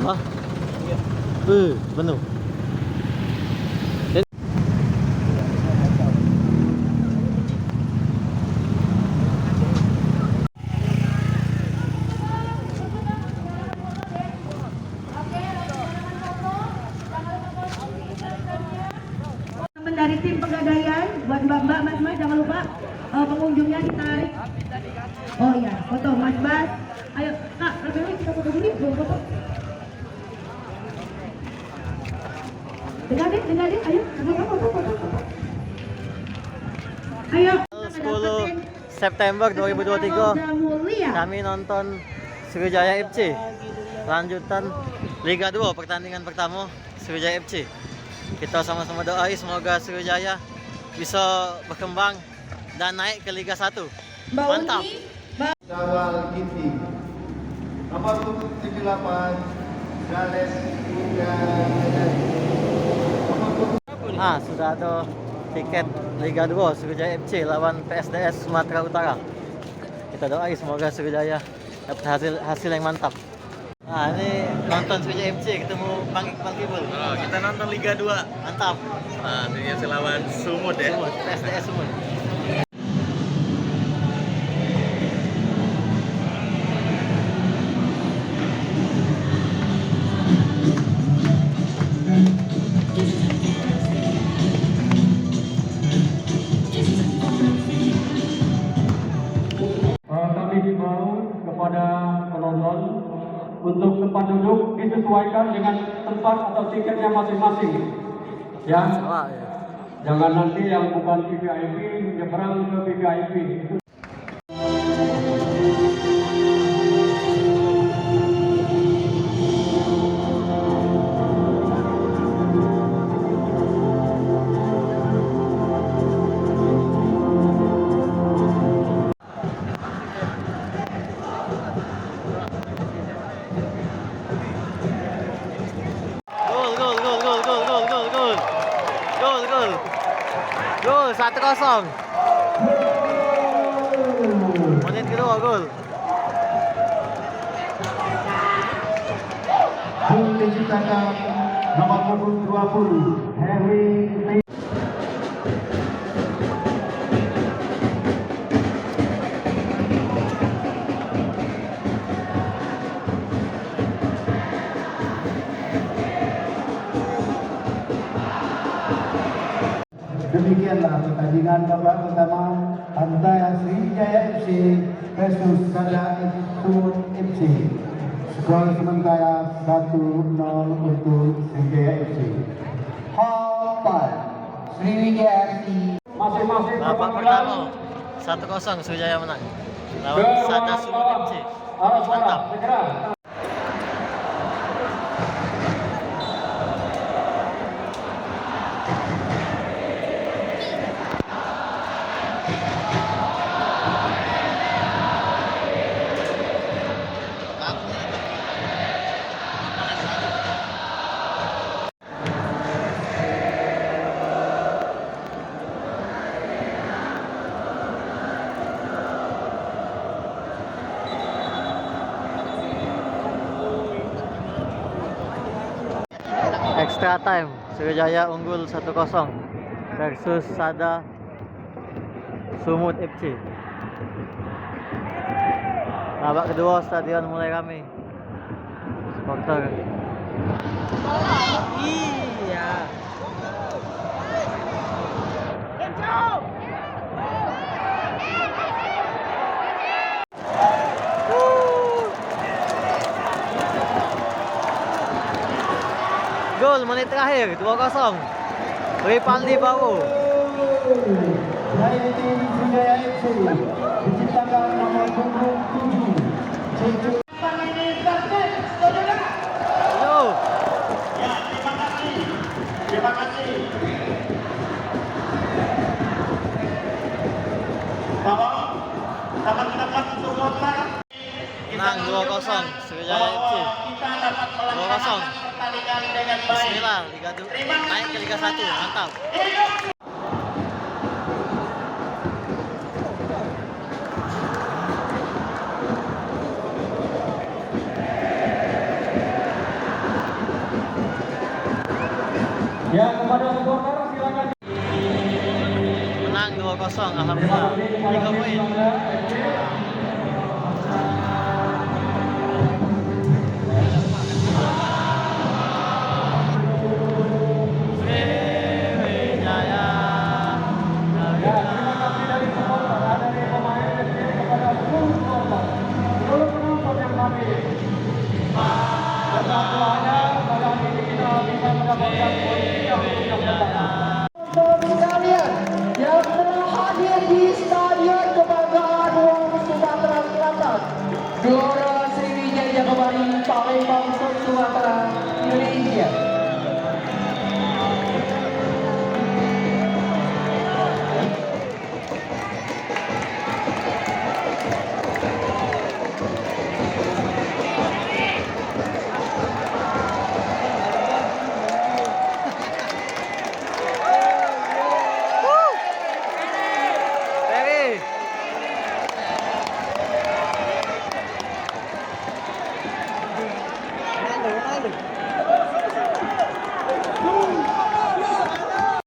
Hah? Penuh. Dari tim pegadaian buat mbak-mbak, mas-mas jangan lupa pengunjungnya ditarik. Oh iya, foto Mas Bas. Ayo kak, kita foto dulu yuk, foto. Dengar deh, ayo, foto. Ayo. 10 September 2023 kami nonton Sriwijaya FC lanjutan Liga 2 pertandingan pertama Sriwijaya FC. Kita sama-sama doai semoga Sriwijaya bisa berkembang dan naik ke Liga 1. Mantap. Syawal Ginting nomor 78 Gales Sudah ada tiket Liga 2 Sriwijaya FC lawan PSDS Sumatera Utara. Kita doai semoga Sriwijaya dapat hasil yang mantap. Ini nonton Sriwijaya FC ketemu Bang Iqbal Kibul. Kita nonton Liga 2. Mantap. Nah, ini lawan Sumut ya. Sumut, PSDS Sumut. Kami himbau kepada penonton untuk tempat duduk disesuaikan dengan tempat atau tiketnya masing-masing. Ya, jangan nanti yang bukan VIP menyeberang ke VIP. Gol 1-0. Menit kedua gol. Gol diciptakan nomor 20 Harry. Demikianlah pertandingan babak pertama antara Sriwijaya FC versus Sada Sumut FC. Skor sementara 1-0 untuk Sriwijaya FC. Halpan Sriwijaya FC. Masing-masing Babak pertama 1-0 Sriwijaya menang lawan Sada Sumut FC. Mantap. Segera. Extra time, Sriwijaya unggul 1-0 versus Sada Sumut FC. Babak kedua stadion mulai ramai. Supporter. Iya. Gol menit terakhir 2-0. Ripaldi Baru. Dari tim Sriwijaya FC diciptakan nomor 27 Cicu. Yo. Terima kasih. Bahwa dapat mendapat support Menang 2-0 Sriwijaya FC. 2-0. Bismillah, Liga 2 naik ke Liga 1. Mantap. kepada Tiga tim poin. Sunda FC